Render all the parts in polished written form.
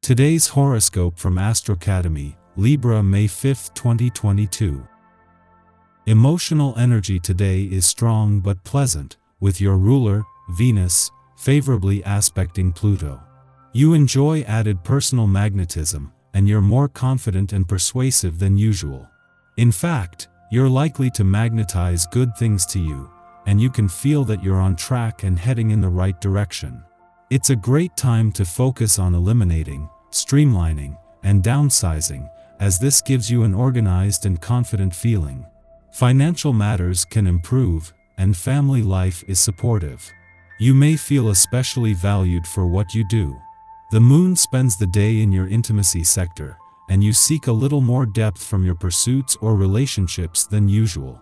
Today's horoscope from Astrocademy, Libra May 5, 2022. Emotional energy today is strong but pleasant, with your ruler, Venus, favorably aspecting Pluto. You enjoy added personal magnetism, and you're more confident and persuasive than usual. In fact, you're likely to magnetize good things to you, and you can feel that you're on track and heading in the right direction. It's a great time to focus on eliminating, streamlining, and downsizing, as this gives you an organized and confident feeling. Financial matters can improve, and family life is supportive. You may feel especially valued for what you do. The moon spends the day in your intimacy sector, and you seek a little more depth from your pursuits or relationships than usual.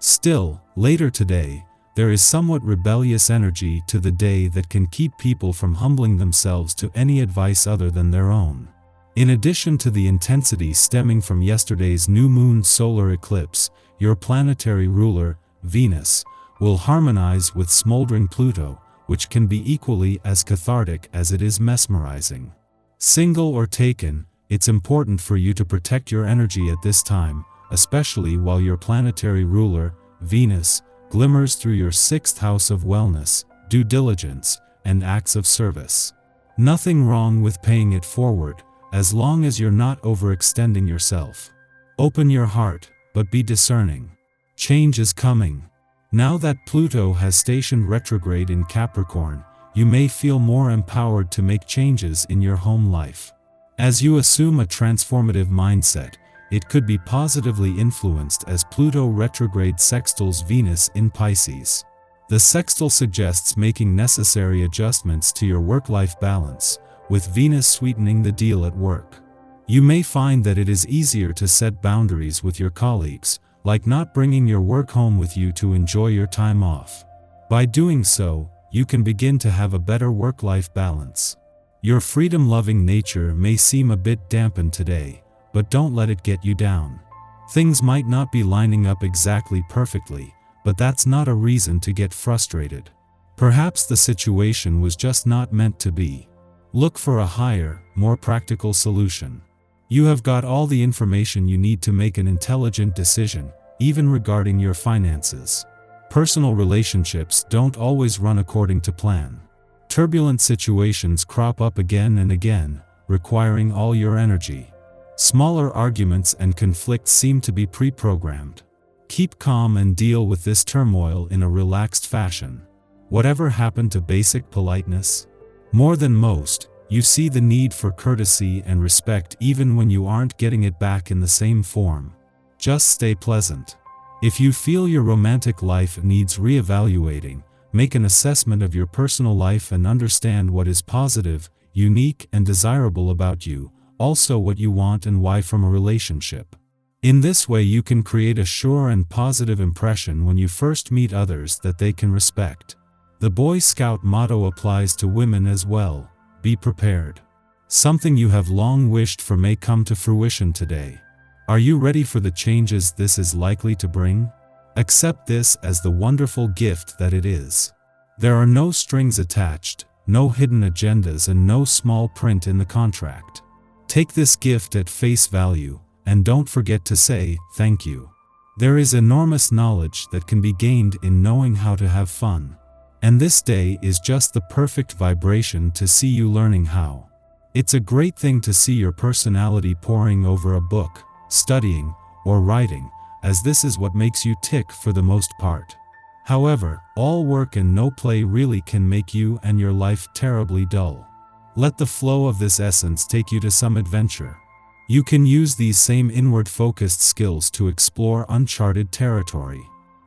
Still, later today, there is somewhat rebellious energy to the day that can keep people from humbling themselves to any advice other than their own. In addition to the intensity stemming from yesterday's new moon solar eclipse, your planetary ruler, Venus, will harmonize with smoldering Pluto, which can be equally as cathartic as it is mesmerizing. Single or taken, it's important for you to protect your energy at this time, especially while your planetary ruler, Venus, glimmers through your 6th house of wellness, due diligence, and acts of service. Nothing wrong with paying it forward, as long as you're not overextending yourself. Open your heart, but be discerning. Change is coming. Now that Pluto has stationed retrograde in Capricorn, you may feel more empowered to make changes in your home life. As you assume a transformative mindset, it could be positively influenced as Pluto retrograde sextiles Venus in Pisces. The sextile suggests making necessary adjustments to your work-life balance, with Venus sweetening the deal at work. You may find that it is easier to set boundaries with your colleagues, like not bringing your work home with you to enjoy your time off. By doing so, you can begin to have a better work-life balance. Your freedom-loving nature may seem a bit dampened today, but don't let it get you down. Things might not be lining up exactly perfectly, but that's not a reason to get frustrated. Perhaps the situation was just not meant to be. Look for a higher, more practical solution. You have got all the information you need to make an intelligent decision, even regarding your finances. Personal relationships don't always run according to plan. Turbulent situations crop up again and again, requiring all your energy. Smaller arguments and conflicts seem to be pre-programmed. Keep calm and deal with this turmoil in a relaxed fashion. Whatever happened to basic politeness? More than most, you see the need for courtesy and respect even when you aren't getting it back in the same form. Just stay pleasant. If you feel your romantic life needs reevaluating, make an assessment of your personal life and understand what is positive, unique, and desirable about you, also what you want and why from a relationship. In this way you can create a sure and positive impression when you first meet others that they can respect. The Boy Scout motto applies to women as well: be prepared. Something you have long wished for may come to fruition today. Are you ready for the changes this is likely to bring? Accept this as the wonderful gift that it is. There are no strings attached, no hidden agendas, and no small print in the contract. Take this gift at face value, and don't forget to say thank you. There is enormous knowledge that can be gained in knowing how to have fun. And this day is just the perfect vibration to see you learning how. It's a great thing to see your personality poring over a book, studying, or writing, as this is what makes you tick for the most part. However, all work and no play really can make you and your life terribly dull. Let the flow of this essence take you to some adventure. You can use these same inward-focused skills to explore uncharted territory.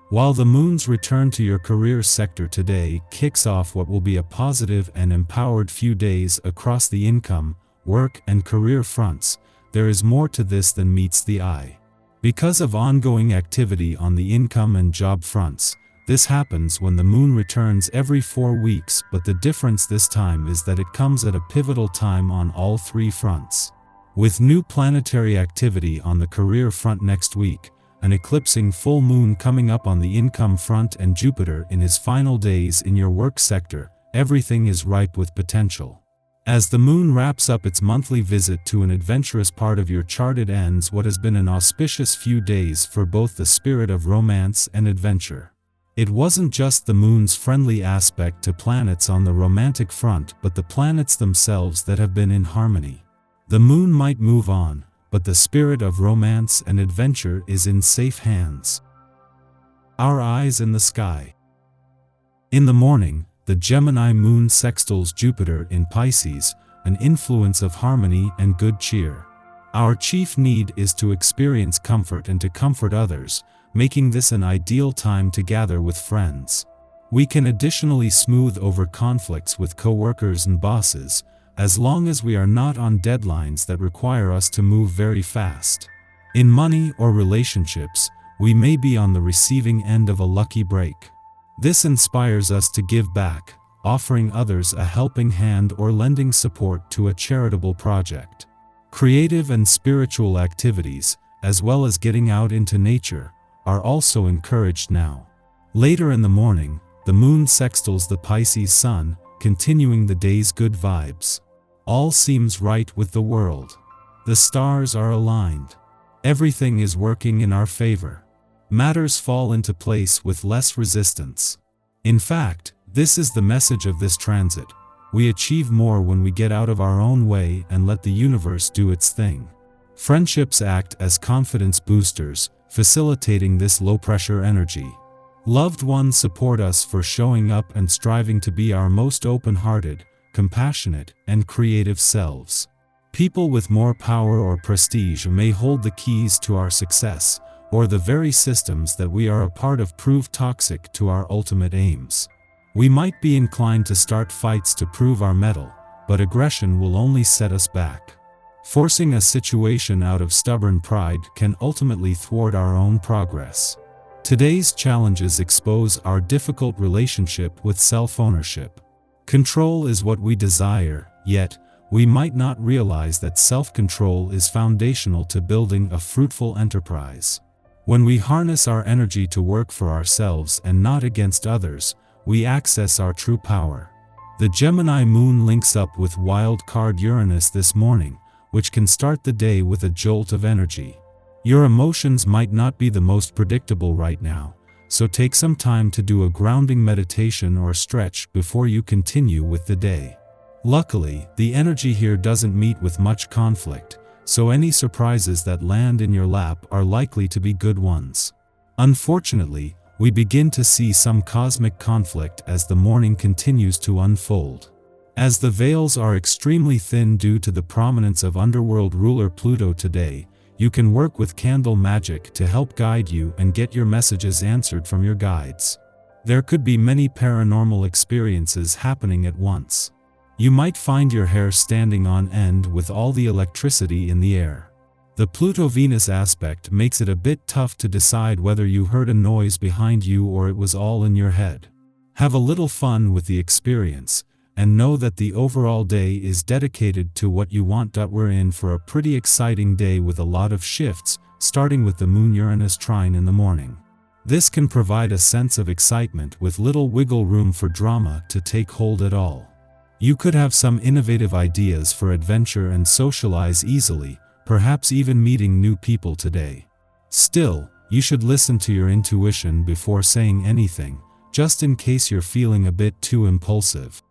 While the moon's return to your career sector today kicks off what will be a positive and empowered few days across the income, work, and career fronts, there is more to this than meets the eye. Because of ongoing activity on the income and job fronts, this happens when the moon returns every 4 weeks, but the difference this time is that it comes at a pivotal time on all 3 fronts. With new planetary activity on the career front next week, an eclipsing full moon coming up on the income front, and Jupiter in his final days in your work sector, everything is ripe with potential. As the moon wraps up its monthly visit to an adventurous part of your chart, it ends what has been an auspicious few days for both the spirit of romance and adventure. It wasn't just the moon's friendly aspect to planets on the romantic front, but the planets themselves that have been in harmony. The moon might move on, but the spirit of romance and adventure is in safe hands. Our eyes in the sky. In the morning, the Gemini moon sextiles Jupiter in Pisces, an influence of harmony and good cheer. Our chief need is to experience comfort and to comfort others, making this an ideal time to gather with friends. We can additionally smooth over conflicts with co-workers and bosses, as long as we are not on deadlines that require us to move very fast. In money or relationships, we may be on the receiving end of a lucky break. This inspires us to give back, offering others a helping hand or lending support to a charitable project. Creative and spiritual activities, as well as getting out into nature, are also encouraged now. Later in the morning, the moon sextiles the Pisces sun, continuing the day's good vibes. All seems right with the world. The stars are aligned. Everything is working in our favor. Matters fall into place with less resistance. In fact, this is the message of this transit. We achieve more when we get out of our own way and let the universe do its thing. Friendships act as confidence boosters, facilitating this low-pressure energy. Loved ones support us for showing up and striving to be our most open-hearted, compassionate, and creative selves. People with more power or prestige may hold the keys to our success, or the very systems that we are a part of prove toxic to our ultimate aims. We might be inclined to start fights to prove our mettle, but aggression will only set us back. Forcing a situation out of stubborn pride can ultimately thwart our own progress. Today's challenges expose our difficult relationship with self-ownership. Control is what we desire, yet, we might not realize that self-control is foundational to building a fruitful enterprise. When we harness our energy to work for ourselves and not against others, we access our true power. The Gemini moon links up with wild card Uranus this morning, which can start the day with a jolt of energy. Your emotions might not be the most predictable right now, so take some time to do a grounding meditation or stretch before you continue with the day. Luckily, the energy here doesn't meet with much conflict, so any surprises that land in your lap are likely to be good ones. Unfortunately, we begin to see some cosmic conflict as the morning continues to unfold. As the veils are extremely thin due to the prominence of underworld ruler Pluto today, you can work with candle magic to help guide you and get your messages answered from your guides. There could be many paranormal experiences happening at once. You might find your hair standing on end with all the electricity in the air. The Pluto-Venus aspect makes it a bit tough to decide whether you heard a noise behind you or it was all in your head. Have a little fun with the experience, and know that the overall day is dedicated to what you want. We're in for a pretty exciting day with a lot of shifts, starting with the Moon-Uranus trine in the morning. This can provide a sense of excitement with little wiggle room for drama to take hold at all. You could have some innovative ideas for adventure and socialize easily, perhaps even meeting new people today. Still, you should listen to your intuition before saying anything, just in case you're feeling a bit too impulsive.